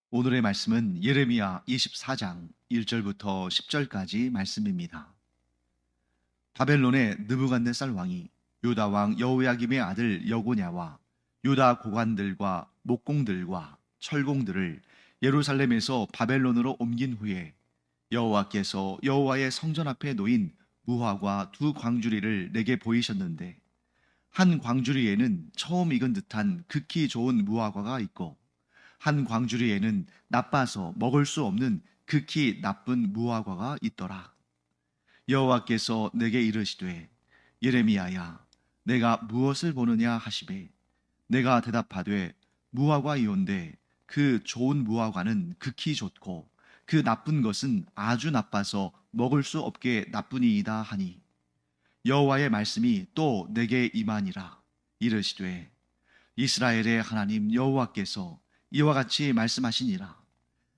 오늘의 말씀은 예레미야 24장 1절부터 10절까지 말씀입니다. 바벨론의 느부갓네살 왕이 유다 왕 여호야김의 아들 여고냐와 유다 고관들과 목공들과 철공들을 예루살렘에서 바벨론으로 옮긴 후에 여호와께서 여호와의 성전 앞에 놓인 무화과 두 광주리를 내게 보이셨는데, 한 광주리에는 처음 익은 듯한 극히 좋은 무화과가 있고, 한 광주리에는 나빠서 먹을 수 없는 극히 나쁜 무화과가 있더라. 여호와께서 내게 이르시되, 예레미야야, 내가 무엇을 보느냐 하시매, 내가 대답하되, 무화과이온데 그 좋은 무화과는 극히 좋고 그 나쁜 것은 아주 나빠서 먹을 수 없게 나쁘니이다 하니, 여호와의 말씀이 또 내게 임하니라. 이르시되, 이스라엘의 하나님 여호와께서 이와 같이 말씀하시니라.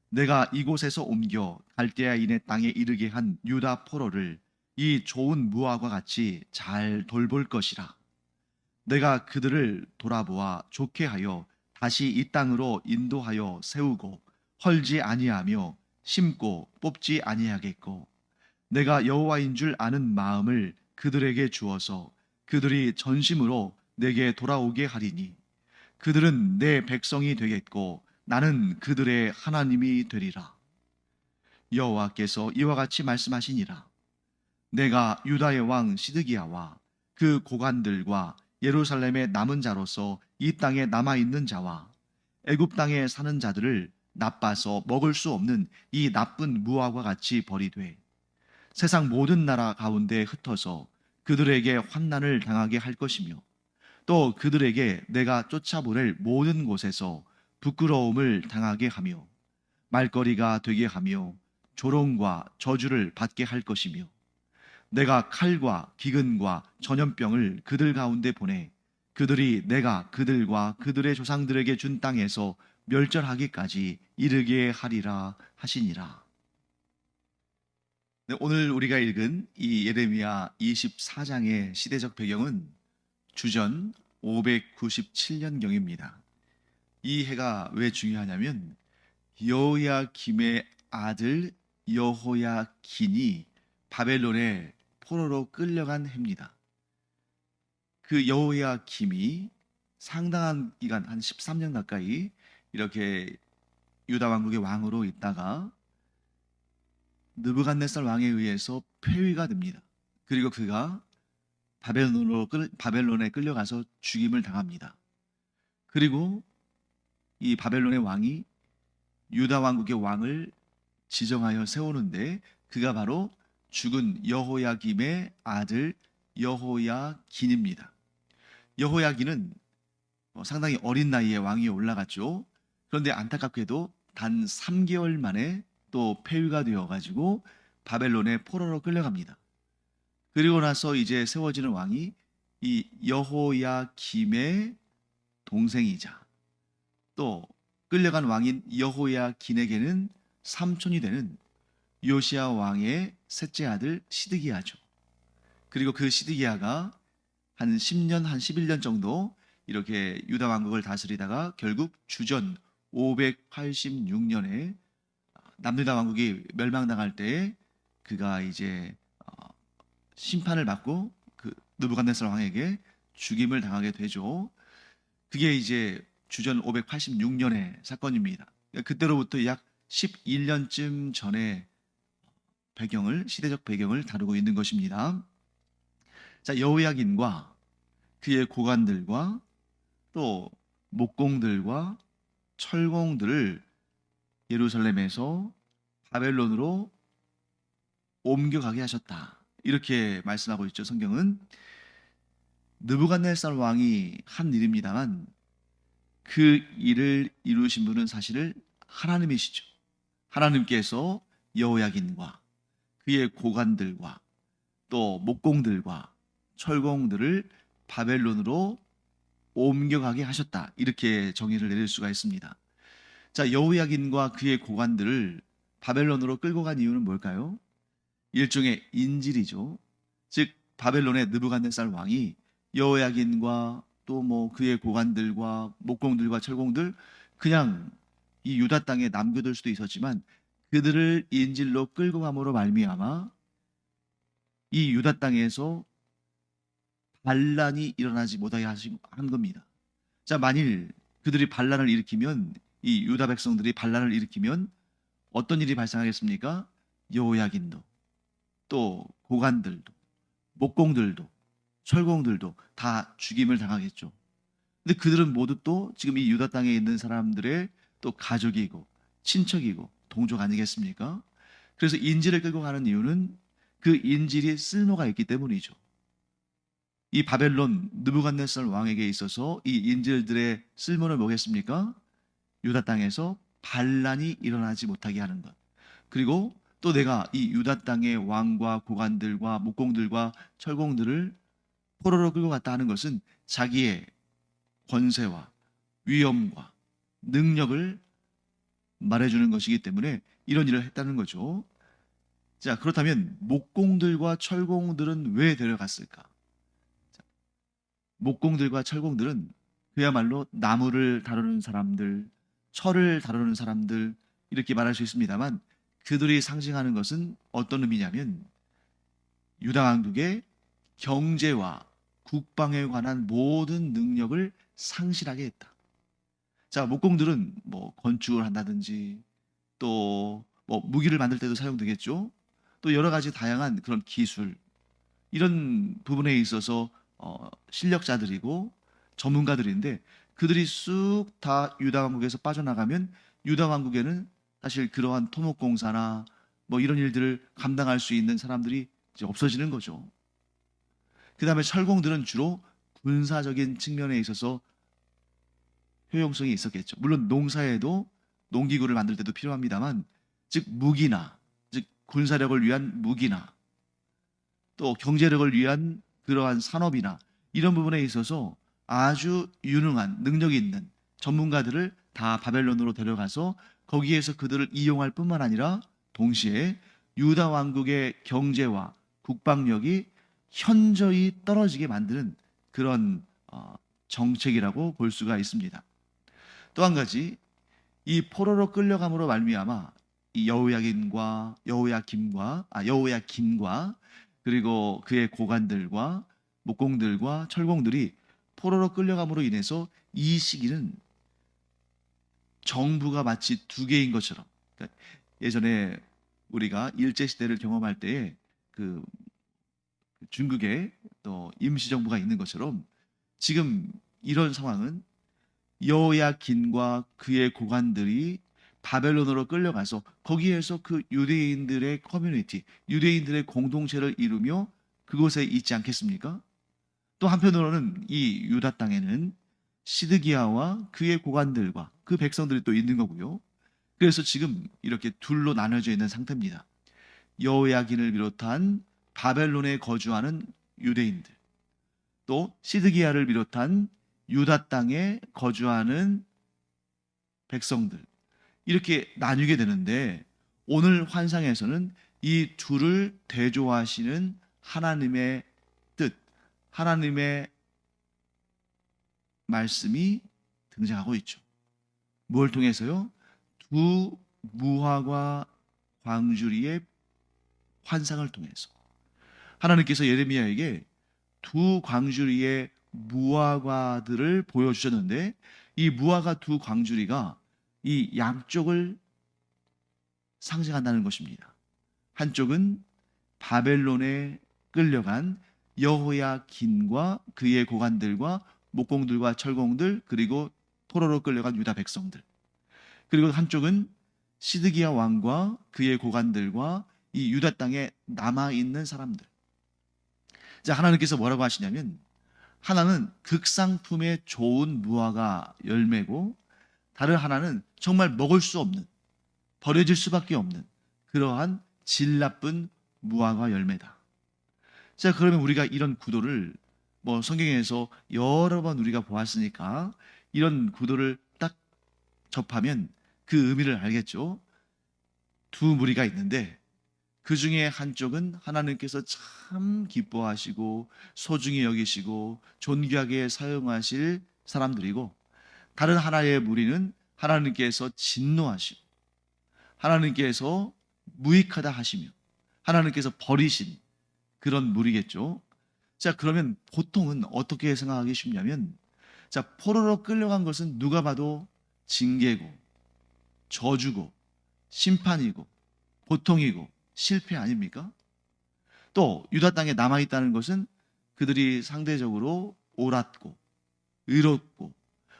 내가 이곳에서 옮겨 갈대아인의 땅에 이르게 한 유다 포로를 이 좋은 무화과 같이 잘 돌볼 것이라. 내가 그들을 돌아보아 좋게 하여 다시 이 땅으로 인도하여 세우고 헐지 아니하며 심고 뽑지 아니하겠고, 내가 여호와인 줄 아는 마음을 그들에게 주어서 그들이 전심으로 내게 돌아오게 하리니, 그들은 내 백성이 되겠고 나는 그들의 하나님이 되리라. 여호와께서 이와 같이 말씀하시니라. 내가 유다의 왕 시드기야와 그 고관들과 예루살렘의 남은 자로서 이 땅에 남아 있는 자와 애굽 땅에 사는 자들을 나빠서 먹을 수 없는 이 나쁜 무화과 같이 버리되, 세상 모든 나라 가운데 흩어서 그들에게 환난을 당하게 할 것이며, 또 그들에게 내가 쫓아보낼 모든 곳에서 부끄러움을 당하게 하며 말거리가 되게 하며 조롱과 저주를 받게 할 것이며, 내가 칼과 기근과 전염병을 그들 가운데 보내 그들이 내가 그들과 그들의 조상들에게 준 땅에서 멸절하기까지 이르게 하리라 하시니라. 네, 오늘 우리가 읽은 이 예레미야 24장의 시대적 배경은 주전 597년경입니다. 이 해가 왜 중요하냐면, 여호야김의 아들 여호야긴이 바벨론의 포로로 끌려간 해입니다. 그 여호야김이 상당한 기간, 한 13년 가까이 이렇게 유다 왕국의 왕으로 있다가 느부갓네살 왕에 의해서 폐위가 됩니다. 그리고 그가 바벨론에 끌려가서 죽임을 당합니다. 그리고 이 바벨론의 왕이 유다 왕국의 왕을 지정하여 세우는데, 그가 바로 죽은 여호야김의 아들 여호야긴입니다. 여호야긴은 상당히 어린 나이에 왕위에 올라갔죠. 그런데 안타깝게도 단 3개월 만에 또 폐위가 되어가지고 바벨론의 포로로 끌려갑니다. 그리고 나서 이제 세워지는 왕이 이 여호야김의 동생이자 또 끌려간 왕인 여호야긴에게는 삼촌이 되는 요시야 왕의 셋째 아들 시드기야죠. 그리고 그 시드기야가 한 10년, 한 11년 정도 이렇게 유다 왕국을 다스리다가 결국 주전 586년에 남유다 왕국이 멸망당할 때에 그가 이제 심판을 받고 그 느부갓네살 왕에게 죽임을 당하게 되죠. 그게 이제 주전 586년의 사건입니다. 그때로부터 약 11년쯤 전에 시대적 배경을 다루고 있는 것입니다. 자, 여호야긴과 그의 고관들과 또 목공들과 철공들을 예루살렘에서 바벨론으로 옮겨가게 하셨다. 이렇게 말씀하고 있죠. 성경은 느부갓네살 왕이 한 일입니다만, 그 일을 이루신 분은 사실은 하나님이시죠. 하나님께서 여호야긴과 그의 고관들과 또 목공들과 철공들을 바벨론으로 옮겨가게 하셨다. 이렇게 정의를 내릴 수가 있습니다. 자, 여호야긴과 그의 고관들을 바벨론으로 끌고 간 이유는 뭘까요? 일종의 인질이죠. 즉 바벨론의 느부갓네살 왕이 여호야긴과 또 뭐 그의 고관들과 목공들과 철공들 그냥 이 유다 땅에 남겨둘 수도 있었지만 그들을 인질로 끌고 감으로 말미암아 이 유다 땅에서 반란이 일어나지 못하게 한 겁니다. 자, 만일 그들이 반란을 일으키면 이 유다 백성들이 반란을 일으키면 어떤 일이 발생하겠습니까? 여호야긴도 또 고관들도 목공들도 철공들도 다 죽임을 당하겠죠. 근데 그들은 모두 또 지금 이 유다 땅에 있는 사람들의 또 가족이고 친척이고 동족 아니겠습니까? 그래서 인질을 끌고 가는 이유는 그 인질이 쓸모가 있기 때문이죠. 이 바벨론 느부갓네살 왕에게 있어서 이 인질들의 쓸모는 뭐겠습니까? 유다 땅에서 반란이 일어나지 못하게 하는 것. 그리고 또 내가 이 유다 땅의 왕과 고관들과 목공들과 철공들을 포로로 끌고 갔다 하는 것은 자기의 권세와 위엄과 능력을 말해주는 것이기 때문에 이런 일을 했다는 거죠. 자, 그렇다면 목공들과 철공들은 왜 데려갔을까? 자, 목공들과 철공들은 그야말로 나무를 다루는 사람들, 철을 다루는 사람들 이렇게 말할 수 있습니다만 그들이 상징하는 것은 어떤 의미냐면 유다 왕국의 경제와 국방에 관한 모든 능력을 상실하게 했다. 자, 목공들은 뭐 건축을 한다든지 또 뭐 무기를 만들 때도 사용되겠죠. 또 여러 가지 다양한 그런 기술 이런 부분에 있어서 실력자들이고 전문가들인데 그들이 쑥 다 유다 왕국에서 빠져나가면 유다 왕국에는 사실 그러한 토목공사나 뭐 이런 일들을 감당할 수 있는 사람들이 이제 없어지는 거죠. 그 다음에 철공들은 주로 군사적인 측면에 있어서 효용성이 있었겠죠. 물론 농사에도 농기구를 만들 때도 필요합니다만, 즉 무기나, 즉 군사력을 위한 무기나, 또 경제력을 위한 그러한 산업이나 이런 부분에 있어서 아주 유능한 능력이 있는 전문가들을 다 바벨론으로 데려가서 거기에서 그들을 이용할 뿐만 아니라 동시에 유다 왕국의 경제와 국방력이 현저히 떨어지게 만드는 그런 정책이라고 볼 수가 있습니다. 또 한 가지 이 포로로 끌려감으로 말미암아 이 여호야김과 그리고 그의 고관들과 목공들과 철공들이 포로로 끌려감으로 인해서 이 시기는 정부가 마치 두 개인 것처럼, 그러니까 예전에 우리가 일제 시대를 경험할 때에 그 중국에 또 임시정부가 있는 것처럼 지금 이런 상황은 여호야긴과 그의 고관들이 바벨론으로 끌려가서 거기에서 그 유대인들의 커뮤니티, 유대인들의 공동체를 이루며 그곳에 있지 않겠습니까? 또 한편으로는 이 유다 땅에는 시드기야와 그의 고관들과 그 백성들이 또 있는 거고요. 그래서 지금 이렇게 둘로 나눠져 있는 상태입니다. 여호야긴을 비롯한 바벨론에 거주하는 유대인들, 또 시드기야를 비롯한 유다 땅에 거주하는 백성들, 이렇게 나뉘게 되는데 오늘 환상에서는 이 둘을 대조하시는 하나님의 뜻, 하나님의 말씀이 등장하고 있죠. 무엇을 통해서요? 두 무화과 광주리의 환상을 통해서 하나님께서 예레미야에게 두 광주리의 무화과들을 보여주셨는데 이 무화과 두 광주리가 이 양쪽을 상징한다는 것입니다. 한쪽은 바벨론에 끌려간 여호야긴과 그의 고관들과 목공들과 철공들 그리고 포로로 끌려간 유다 백성들, 그리고 한쪽은 시드기야 왕과 그의 고관들과 이 유다 땅에 남아있는 사람들. 자, 하나님께서 뭐라고 하시냐면 하나는 극상품의 좋은 무화과 열매고 다른 하나는 정말 먹을 수 없는, 버려질 수밖에 없는 그러한 질 나쁜 무화과 열매다. 자, 그러면 우리가 이런 구도를 뭐 성경에서 여러 번 우리가 보았으니까 이런 구도를 딱 접하면 그 의미를 알겠죠. 두 무리가 있는데 그 중에 한쪽은 하나님께서 참 기뻐하시고 소중히 여기시고 존귀하게 사용하실 사람들이고, 다른 하나의 무리는 하나님께서 진노하시고 하나님께서 무익하다 하시며 하나님께서 버리신 그런 무리겠죠. 자, 그러면 보통은 어떻게 생각하기 쉽냐면, 자, 포로로 끌려간 것은 누가 봐도 징계고 저주고 심판이고 고통이고 실패 아닙니까? 또 유다 땅에 남아있다는 것은 그들이 상대적으로 옳았고 의롭고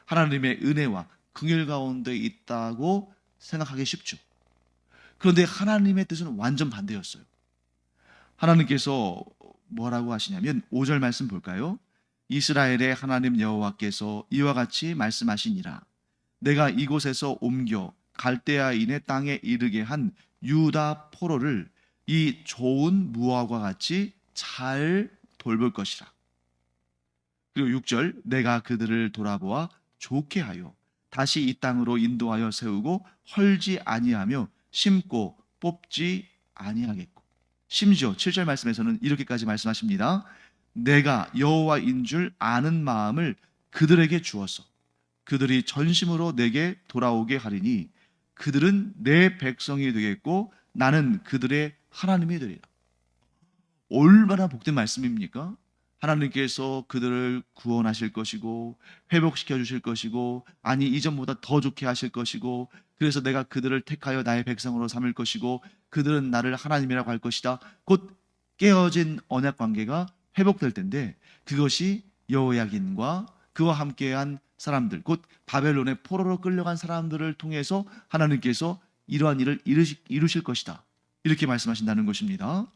하나님의 은혜와 긍휼 가운데 있다고 생각하기 쉽죠. 그런데 하나님의 뜻은 완전 반대였어요. 하나님께서 뭐라고 하시냐면 5절 말씀 볼까요? 이스라엘의 하나님 여호와께서 이와 같이 말씀하시니라. 내가 이곳에서 옮겨 갈대아인의 땅에 이르게 한 유다 포로를 이 좋은 무화과 같이 잘 돌볼 것이라. 그리고 6절 내가 그들을 돌아보아 좋게 하여 다시 이 땅으로 인도하여 세우고 헐지 아니하며 심고 뽑지 아니하겠고. 심지어 7절 말씀에서는 이렇게까지 말씀하십니다. 내가 여호와인 줄 아는 마음을 그들에게 주어서 그들이 전심으로 내게 돌아오게 하리니 그들은 내 백성이 되겠고 나는 그들의 하나님이 되리라. 얼마나 복된 말씀입니까? 하나님께서 그들을 구원하실 것이고 회복시켜 주실 것이고, 아니 이전보다 더 좋게 하실 것이고, 그래서 내가 그들을 택하여 나의 백성으로 삼을 것이고 그들은 나를 하나님이라고 할 것이다. 곧 깨어진 언약 관계가 회복될 텐데, 그것이 여호야긴과 그와 함께한 사람들, 곧 바벨론의 포로로 끌려간 사람들을 통해서 하나님께서 이러한 일을 이루실 것이다, 이렇게 말씀하신다는 것입니다.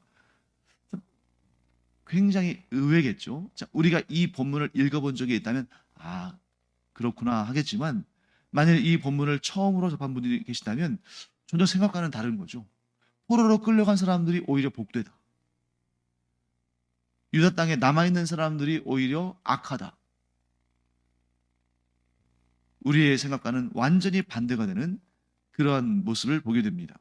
굉장히 의외겠죠. 자, 우리가 이 본문을 읽어본 적이 있다면 그렇구나 하겠지만, 만일 이 본문을 처음으로 접한 분들이 계시다면 전혀 생각과는 다른 거죠. 포로로 끌려간 사람들이 오히려 복되다, 유다 땅에 남아있는 사람들이 오히려 악하다. 우리의 생각과는 완전히 반대가 되는 그러한 모습을 보게 됩니다.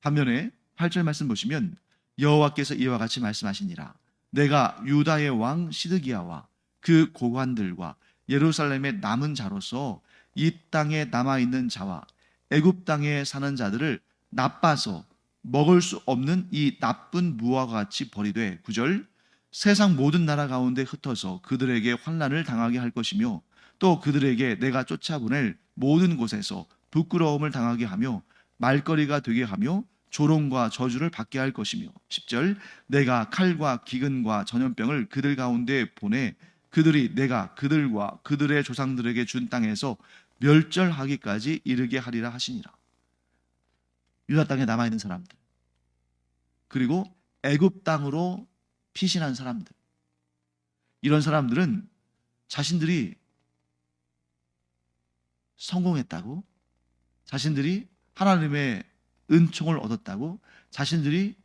반면에 8절 말씀 보시면 여호와께서 이와 같이 말씀하시니라. 내가 유다의 왕 시드기야와 그 고관들과 예루살렘의 남은 자로서 이 땅에 남아있는 자와 애굽 땅에 사는 자들을 나빠서 먹을 수 없는 이 나쁜 무화과 같이 버리되, 9절 세상 모든 나라 가운데 흩어서 그들에게 환난을 당하게 할 것이며 또 그들에게 내가 쫓아보낼 모든 곳에서 부끄러움을 당하게 하며 말거리가 되게 하며 조롱과 저주를 받게 할 것이며, 10절 내가 칼과 기근과 전염병을 그들 가운데 보내 그들이 내가 그들과 그들의 조상들에게 준 땅에서 멸절하기까지 이르게 하리라 하시니라. 유다 땅에 남아있는 사람들, 그리고 애굽 땅으로 피신한 사람들, 이런 사람들은 자신들이 성공했다고, 자신들이 하나님의 은총을 얻었다고, 자신들이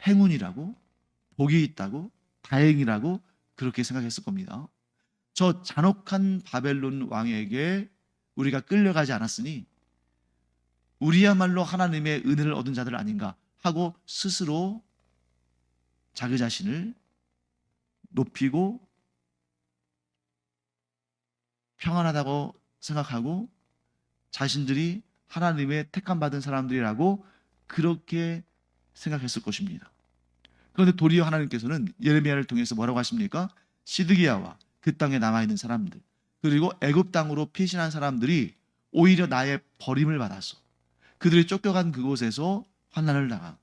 행운이라고, 복이 있다고, 다행이라고 그렇게 생각했을 겁니다. 저 잔혹한 바벨론 왕에게 우리가 끌려가지 않았으니 우리야말로 하나님의 은혜를 얻은 자들 아닌가 하고 스스로 자기 자신을 높이고 평안하다고 생각하고 자신들이 하나님의 택함받은 사람들이라고 그렇게 생각했을 것입니다. 그런데 도리어 하나님께서는 예레미야를 통해서 뭐라고 하십니까? 시드기야와 그 땅에 남아있는 사람들, 그리고 애굽 땅으로 피신한 사람들이 오히려 나의 버림을 받아서 그들이 쫓겨간 그곳에서 환난을 당하고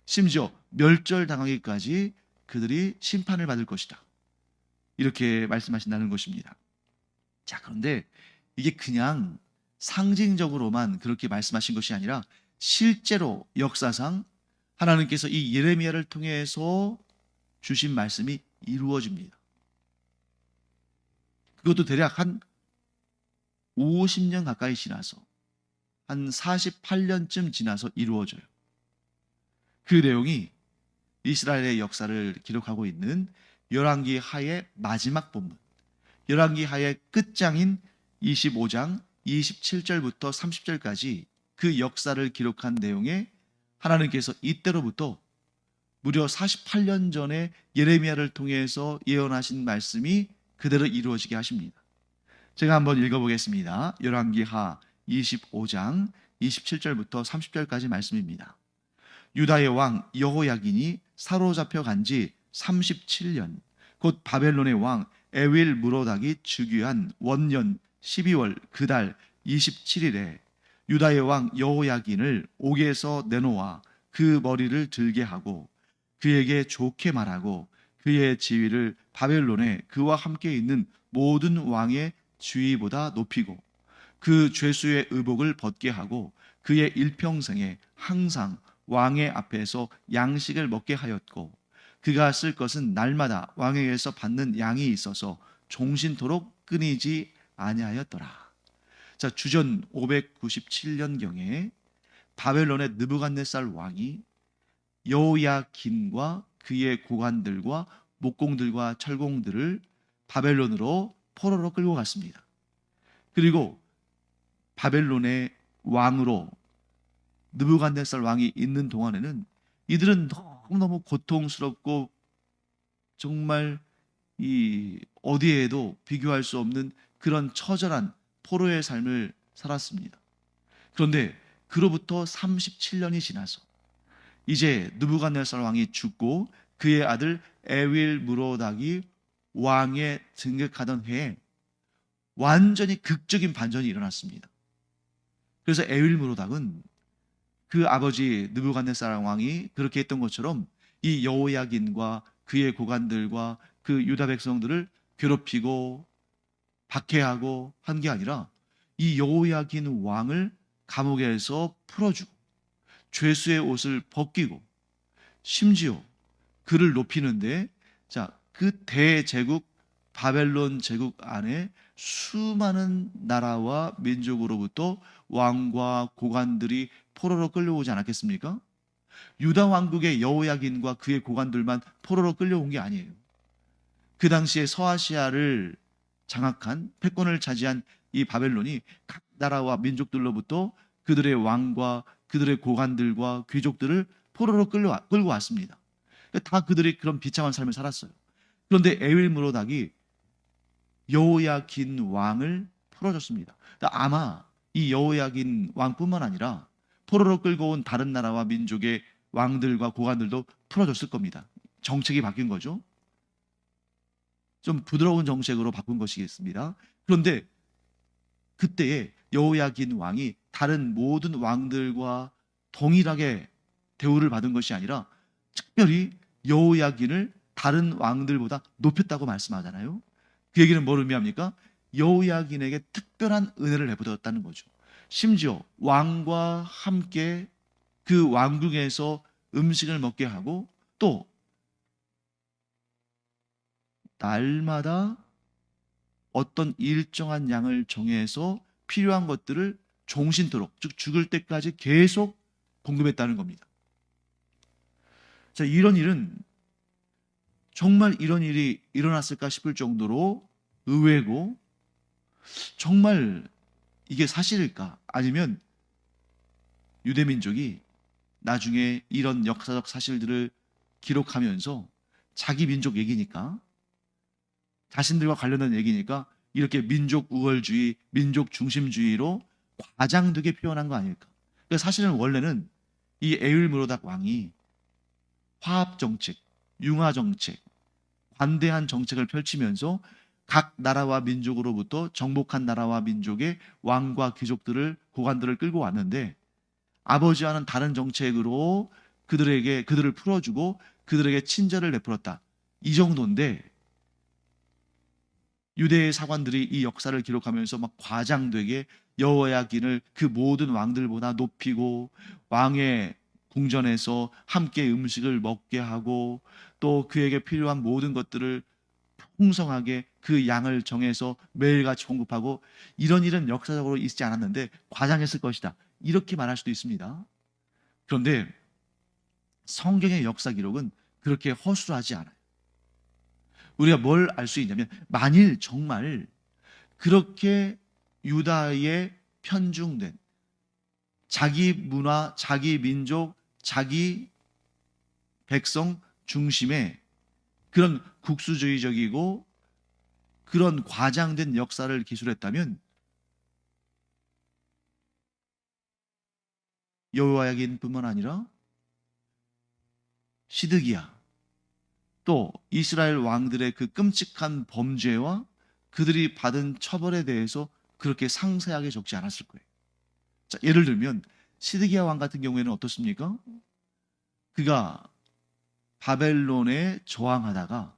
심지어 멸절당하기까지 그들이 심판을 받을 것이다, 이렇게 말씀하신다는 것입니다. 자, 그런데 이게 그냥 상징적으로만 그렇게 말씀하신 것이 아니라 실제로 역사상 하나님께서 이 예레미야를 통해서 주신 말씀이 이루어집니다. 그것도 대략 한 50년 가까이 지나서 한 48년쯤 지나서 이루어져요. 그 내용이 이스라엘의 역사를 기록하고 있는 열왕기 하의 마지막 본문, 열왕기 하의 끝장인 25장 27절부터 30절까지 그 역사를 기록한 내용에 하나님께서 이때로부터 무려 48년 전에 예레미야를 통해서 예언하신 말씀이 그대로 이루어지게 하십니다. 제가 한번 읽어보겠습니다. 열왕기하 25장 27절부터 30절까지 말씀입니다. 유다의 왕 여호야긴이 사로잡혀 간 지 37년, 곧 바벨론의 왕 에윌 무로닥이 즉위한 원년 12월 그달 27일에 유다의 왕 여호야긴을 옥에서 내놓아 그 머리를 들게 하고 그에게 좋게 말하고 그의 지위를 바벨론에 그와 함께 있는 모든 왕의 지위보다 높이고 그 죄수의 의복을 벗게 하고 그의 일평생에 항상 왕의 앞에서 양식을 먹게 하였고 그가 쓸 것은 날마다 왕에게서 받는 양이 있어서 종신토록 끊이지 아니하였더라. 자, 주전 597년경에 바벨론의 느부갓네살 왕이 여호야긴과 그의 고관들과 목공들과 철공들을 바벨론으로 포로로 끌고 갔습니다. 그리고 바벨론의 왕으로 느부갓네살 왕이 있는 동안에는 이들은 너무너무 고통스럽고 정말 이 어디에도 비교할 수 없는 그런 처절한 포로의 삶을 살았습니다. 그런데 그로부터 37년이 지나서 이제 느부갓네살 왕이 죽고 그의 아들 에윌 무로닥이 왕에 등극하던 해에 완전히 극적인 반전이 일어났습니다. 그래서 에윌 무로닥은 그 아버지 느부갓네살 왕이 그렇게 했던 것처럼 이 여호야긴과 그의 고관들과 그 유다 백성들을 괴롭히고 박해하고 한 게 아니라 이 여호야긴 왕을 감옥에서 풀어주고 죄수의 옷을 벗기고 심지어 그를 높이는데 그 대제국 바벨론 제국 안에 수많은 나라와 민족으로부터 왕과 고관들이 포로로 끌려오지 않았겠습니까? 유다 왕국의 여호야긴과 그의 고관들만 포로로 끌려온 게 아니에요. 그 당시에 서아시아를 장악한 패권을 차지한 이 바벨론이 각 나라와 민족들로부터 그들의 왕과 그들의 고관들과 귀족들을 포로로 끌고 왔습니다. 다 그들이 그런 비참한 삶을 살았어요. 그런데 에윌 무로닥이 여호야긴 왕을 풀어줬습니다. 아마 이 여호야긴 왕뿐만 아니라 포로로 끌고 온 다른 나라와 민족의 왕들과 고관들도 풀어줬을 겁니다. 정책이 바뀐 거죠. 좀 부드러운 정책으로 바꾼 것이겠습니다. 그런데 그때에 여호야긴 왕이 다른 모든 왕들과 동일하게 대우를 받은 것이 아니라 특별히 여호야긴을 다른 왕들보다 높였다고 말씀하잖아요. 그 얘기는 뭘 의미합니까? 여호야긴에게 특별한 은혜를 베풀었다는 거죠. 심지어 왕과 함께 그 왕궁에서 음식을 먹게 하고 또 날마다 어떤 일정한 양을 정해서 필요한 것들을 종신토록, 즉 죽을 때까지 계속 공급했다는 겁니다. 자, 이런 일은 정말 이런 일이 일어났을까 싶을 정도로 의외고 정말 이게 사실일까? 아니면 유대민족이 나중에 이런 역사적 사실들을 기록하면서 자기 민족 얘기니까 자신들과 관련된 얘기니까 이렇게 민족 우월주의, 민족 중심주의로 과장되게 표현한 거 아닐까? 그러니까 사실은 원래는 이 에윌 무로닥 왕이 화합 정책, 융화 정책, 관대한 정책을 펼치면서 각 나라와 민족으로부터 정복한 나라와 민족의 왕과 귀족들을 고관들을 끌고 왔는데 아버지와는 다른 정책으로 그들을 풀어주고 그들에게 친절을 베풀었다. 이 정도인데 유대의 사관들이 이 역사를 기록하면서 막 과장되게 여호야긴을 그 모든 왕들보다 높이고 왕의 궁전에서 함께 음식을 먹게 하고 또 그에게 필요한 모든 것들을 풍성하게 그 양을 정해서 매일같이 공급하고 이런 일은 역사적으로 있지 않았는데 과장했을 것이다. 이렇게 말할 수도 있습니다. 그런데 성경의 역사 기록은 그렇게 허술하지 않아요. 우리가 뭘 알 수 있냐면 만일 정말 그렇게 유다에 편중된 자기 문화, 자기 민족, 자기 백성 중심의 그런 국수주의적이고 그런 과장된 역사를 기술했다면 여호야긴뿐만 아니라 시드기야, 또 이스라엘 왕들의 그 끔찍한 범죄와 그들이 받은 처벌에 대해서 그렇게 상세하게 적지 않았을 거예요. 자, 예를 들면 시드기야 왕 같은 경우에는 어떻습니까? 그가 바벨론에 저항하다가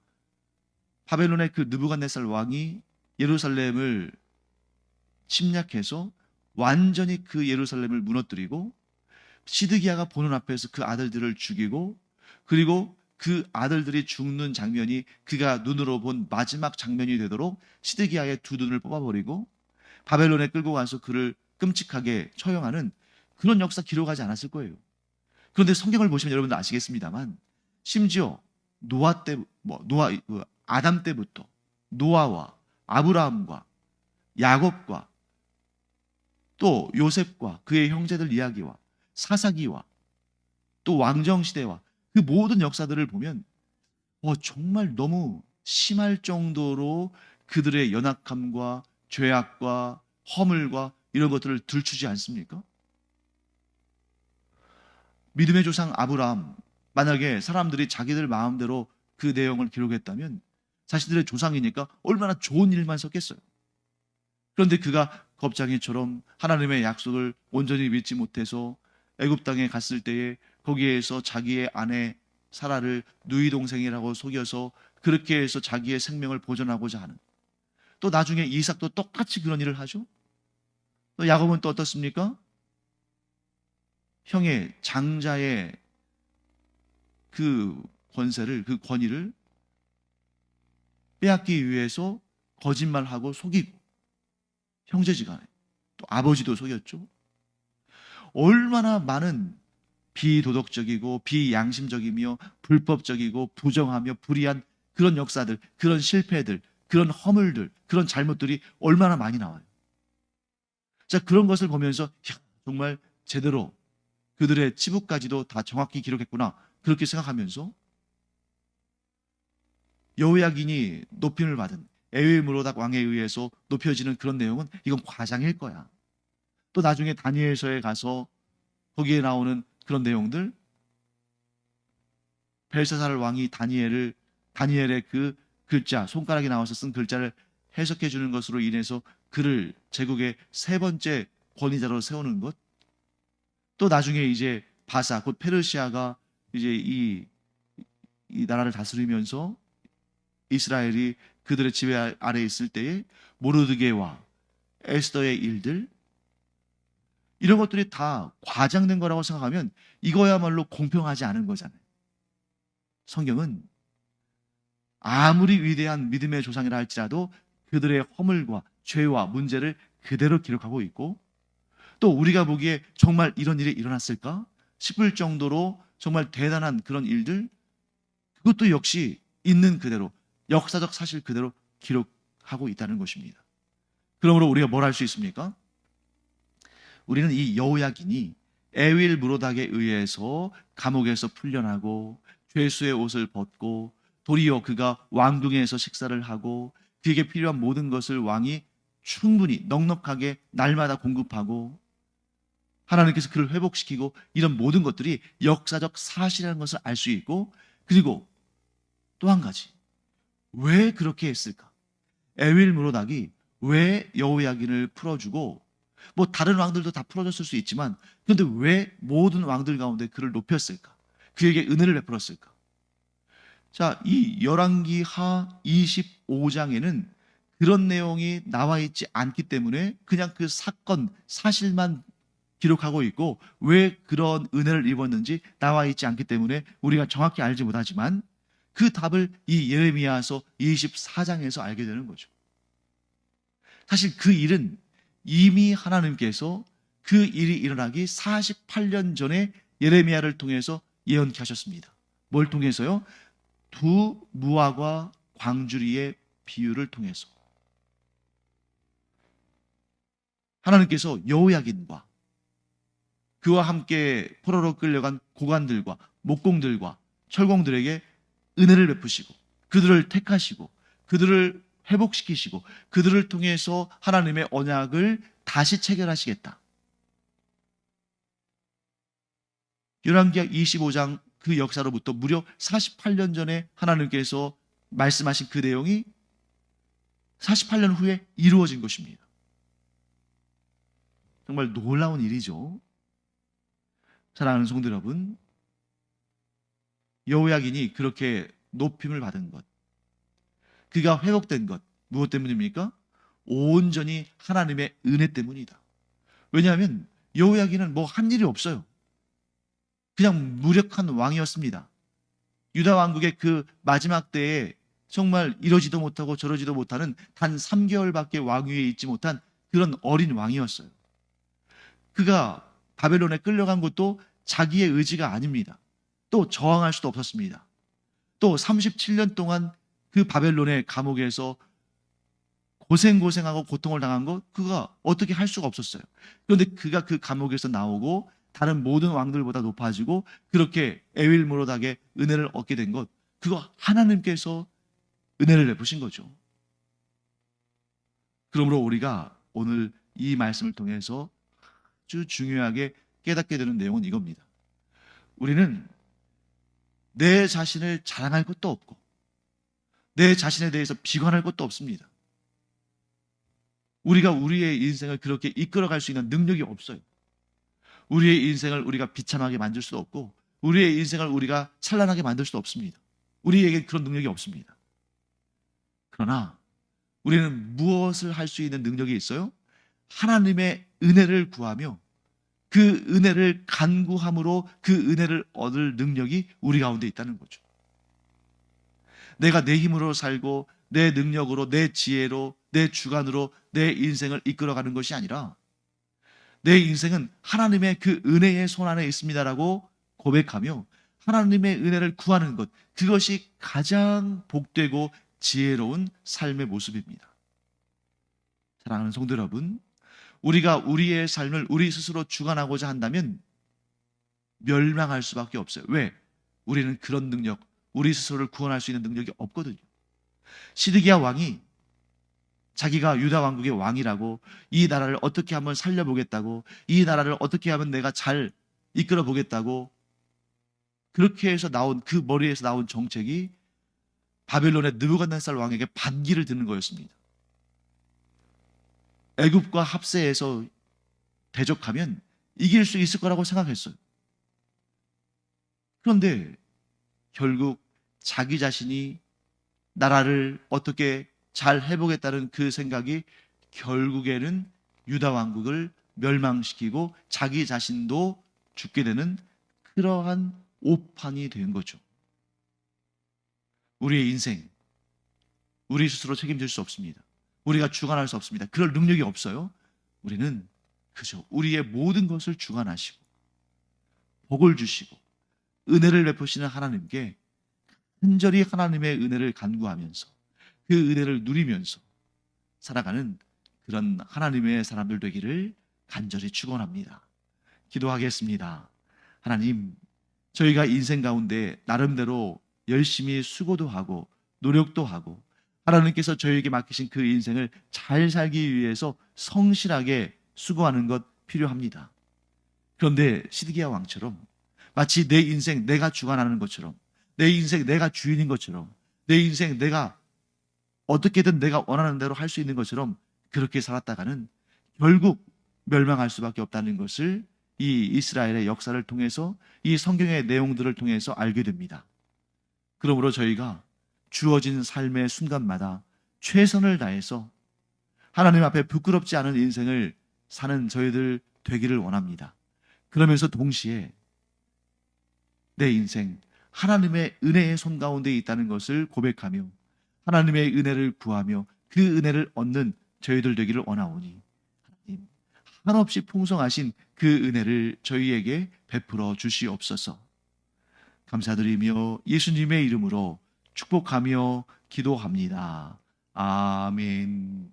바벨론의 그 느부갓네살 왕이 예루살렘을 침략해서 완전히 그 예루살렘을 무너뜨리고 시드기야가 보는 앞에서 그 아들들을 죽이고, 그리고 그 아들들이 죽는 장면이 그가 눈으로 본 마지막 장면이 되도록 시드기야의 두 눈을 뽑아버리고 바벨론에 끌고 가서 그를 끔찍하게 처형하는 그런 역사 기록하지 않았을 거예요. 그런데 성경을 보시면 여러분들 아시겠습니다만, 심지어 아담 때부터 노아와 아브라함과 야곱과 또 요셉과 그의 형제들 이야기와 사사기와 또 왕정시대와 그 모든 역사들을 보면 정말 너무 심할 정도로 그들의 연약함과 죄악과 허물과 이런 것들을 들추지 않습니까? 믿음의 조상 아브라함, 만약에 사람들이 자기들 마음대로 그 내용을 기록했다면 자신들의 조상이니까 얼마나 좋은 일만 썼겠어요. 그런데 그가 겁장이처럼 하나님의 약속을 온전히 믿지 못해서 애굽 땅에 갔을 때에 거기에서 자기의 아내 사라를 누이 동생이라고 속여서 그렇게 해서 자기의 생명을 보존하고자 하는, 또 나중에 이삭도 똑같이 그런 일을 하죠. 또 야곱은 또 어떻습니까? 형의 장자의 그 권세를, 그 권위를 빼앗기 위해서 거짓말하고 속이고, 형제지간에 또 아버지도 속였죠. 얼마나 많은 비도덕적이고 비양심적이며 불법적이고 부정하며 불의한 그런 역사들, 그런 실패들, 그런 허물들, 그런 잘못들이 얼마나 많이 나와요. 자, 그런 것을 보면서 정말 제대로 그들의 치부까지도 다 정확히 기록했구나, 그렇게 생각하면서 여호야긴이 높임을 받은 에윌므로닥 왕에 의해서 높여지는 그런 내용은 이건 과장일 거야. 또 나중에 다니엘서에 가서 거기에 나오는 그런 내용들, 벨사살 왕이 다니엘의 그 글자, 손가락에 나와서 쓴 글자를 해석해 주는 것으로 인해서 그를 제국의 세 번째 권위자로 세우는 것, 또 나중에 이제 바사, 곧 페르시아가 이제 이 나라를 다스리면서 이스라엘이 그들의 지배 아래에 있을 때에 모르드게와 에스더의 일들, 이런 것들이 다 과장된 거라고 생각하면 이거야말로 공평하지 않은 거잖아요. 성경은 아무리 위대한 믿음의 조상이라 할지라도 그들의 허물과 죄와 문제를 그대로 기록하고 있고, 또 우리가 보기에 정말 이런 일이 일어났을까 싶을 정도로 정말 대단한 그런 일들, 그것도 역시 있는 그대로 역사적 사실 그대로 기록하고 있다는 것입니다. 그러므로 우리가 뭘 할 수 있습니까? 우리는 이 여호야긴이 에윌 무로닥에 의해서 감옥에서 풀려나고 죄수의 옷을 벗고 도리어 그가 왕궁에서 식사를 하고 그에게 필요한 모든 것을 왕이 충분히 넉넉하게 날마다 공급하고 하나님께서 그를 회복시키고, 이런 모든 것들이 역사적 사실이라는 것을 알 수 있고, 그리고 또 한 가지, 왜 그렇게 했을까? 에윌 무로닥이 왜 여호야긴을 풀어주고, 뭐 다른 왕들도 다 풀어줬을 수 있지만, 그런데 왜 모든 왕들 가운데 그를 높였을까? 그에게 은혜를 베풀었을까? 자, 이 열왕기하 25장에는 그런 내용이 나와 있지 않기 때문에 그냥 그 사건, 사실만 기록하고 있고, 왜 그런 은혜를 입었는지 나와 있지 않기 때문에 우리가 정확히 알지 못하지만 그 답을 이 예레미야서 24장에서 알게 되는 거죠. 사실 그 일은 이미 하나님께서 그 일이 일어나기 48년 전에 예레미야를 통해서 예언케 하셨습니다. 뭘 통해서요? 두 무화과 광주리의 비유를 통해서 하나님께서 여호야긴과 그와 함께 포로로 끌려간 고관들과 목공들과 철공들에게 은혜를 베푸시고 그들을 택하시고 그들을 회복시키시고 그들을 통해서 하나님의 언약을 다시 체결하시겠다. 열왕기하 25장 그 역사로부터 무려 48년 전에 하나님께서 말씀하신 그 내용이 48년 후에 이루어진 것입니다. 정말 놀라운 일이죠. 사랑하는 성도 여러분, 여호야긴이 그렇게 높임을 받은 것, 그가 회복된 것, 무엇 때문입니까? 온전히 하나님의 은혜 때문이다. 왜냐하면 여호야긴은 뭐 한 일이 없어요. 그냥 무력한 왕이었습니다. 유다 왕국의 그 마지막 때에 정말 이러지도 못하고 저러지도 못하는 단 3개월밖에 왕위에 있지 못한 그런 어린 왕이었어요. 그가 바벨론에 끌려간 것도 자기의 의지가 아닙니다. 또 저항할 수도 없었습니다. 또 37년 동안 그 바벨론의 감옥에서 고생하고 고통을 당한 것, 그가 어떻게 할 수가 없었어요. 그런데 그가 그 감옥에서 나오고 다른 모든 왕들보다 높아지고 그렇게 에윌무로닥의 은혜를 얻게 된 것, 그거 하나님께서 은혜를 베푸신 거죠. 그러므로 우리가 오늘 이 말씀을 통해서 아주 중요하게 깨닫게 되는 내용은 이겁니다. 우리는 내 자신을 자랑할 것도 없고 내 자신에 대해서 비관할 것도 없습니다. 우리가 우리의 인생을 그렇게 이끌어갈 수 있는 능력이 없어요. 우리의 인생을 우리가 비참하게 만들 수도 없고 우리의 인생을 우리가 찬란하게 만들 수도 없습니다. 우리에게 그런 능력이 없습니다. 그러나 우리는 무엇을 할 수 있는 능력이 있어요? 하나님의 은혜를 구하며 그 은혜를 간구함으로 그 은혜를 얻을 능력이 우리 가운데 있다는 거죠. 내가 내 힘으로 살고 내 능력으로, 내 지혜로, 내 주관으로 내 인생을 이끌어가는 것이 아니라 내 인생은 하나님의 그 은혜의 손 안에 있습니다라고 고백하며 하나님의 은혜를 구하는 것, 그것이 가장 복되고 지혜로운 삶의 모습입니다. 사랑하는 성도 여러분, 우리가 우리의 삶을 우리 스스로 주관하고자 한다면 멸망할 수밖에 없어요. 왜? 우리는 그런 능력, 우리 스스로를 구원할 수 있는 능력이 없거든요. 시드기야 왕이 자기가 유다 왕국의 왕이라고, 이 나라를 어떻게 한번 살려보겠다고, 이 나라를 어떻게 하면 내가 잘 이끌어 보겠다고, 그렇게 해서 나온 그 머리에서 나온 정책이 바벨론의 느부갓네살 왕에게 반기를 드는 거였습니다. 애굽과 합세해서 대적하면 이길 수 있을 거라고 생각했어요. 그런데 결국 자기 자신이 나라를 어떻게 잘 해보겠다는 그 생각이 결국에는 유다 왕국을 멸망시키고 자기 자신도 죽게 되는 그러한 오판이 된 거죠. 우리의 인생, 우리 스스로 책임질 수 없습니다. 우리가 주관할 수 없습니다. 그럴 능력이 없어요. 우리는 그저 우리의 모든 것을 주관하시고 복을 주시고 은혜를 베푸시는 하나님께 간절히 하나님의 은혜를 간구하면서 그 은혜를 누리면서 살아가는 그런 하나님의 사람들 되기를 간절히 축원합니다. 기도하겠습니다. 하나님, 저희가 인생 가운데 나름대로 열심히 수고도 하고 노력도 하고 하나님께서 저희에게 맡기신 그 인생을 잘 살기 위해서 성실하게 수고하는 것 필요합니다. 그런데 시드기야 왕처럼 마치 내 인생 내가 주관하는 것처럼, 내 인생 내가 주인인 것처럼, 내 인생 내가 어떻게든 내가 원하는 대로 할 수 있는 것처럼 그렇게 살았다가는 결국 멸망할 수밖에 없다는 것을 이 이스라엘의 역사를 통해서, 이 성경의 내용들을 통해서 알게 됩니다. 그러므로 저희가 주어진 삶의 순간마다 최선을 다해서 하나님 앞에 부끄럽지 않은 인생을 사는 저희들 되기를 원합니다. 그러면서 동시에 내 인생 하나님의 은혜의 손 가운데 있다는 것을 고백하며 하나님의 은혜를 구하며 그 은혜를 얻는 저희들 되기를 원하오니 하나님, 한없이 풍성하신 그 은혜를 저희에게 베풀어 주시옵소서. 감사드리며 예수님의 이름으로 축복하며 기도합니다. 아멘.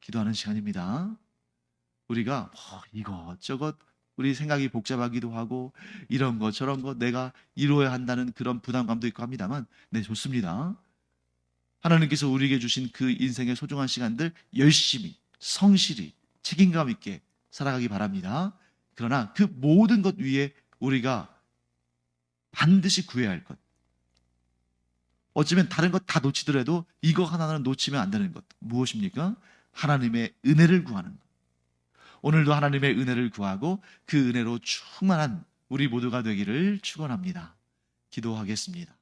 기도하는 시간입니다. 우리가 이것저것 우리 생각이 복잡하기도 하고 이런 것 저런 것 내가 이루어야 한다는 그런 부담감도 있고 합니다만, 네, 좋습니다. 하나님께서 우리에게 주신 그 인생의 소중한 시간들 열심히, 성실히, 책임감 있게 살아가기 바랍니다. 그러나 그 모든 것 위에 우리가 반드시 구해야 할 것, 어쩌면 다른 것 다 놓치더라도 이거 하나는 놓치면 안 되는 것, 무엇입니까? 하나님의 은혜를 구하는 것. 오늘도 하나님의 은혜를 구하고 그 은혜로 충만한 우리 모두가 되기를 축원합니다. 기도하겠습니다.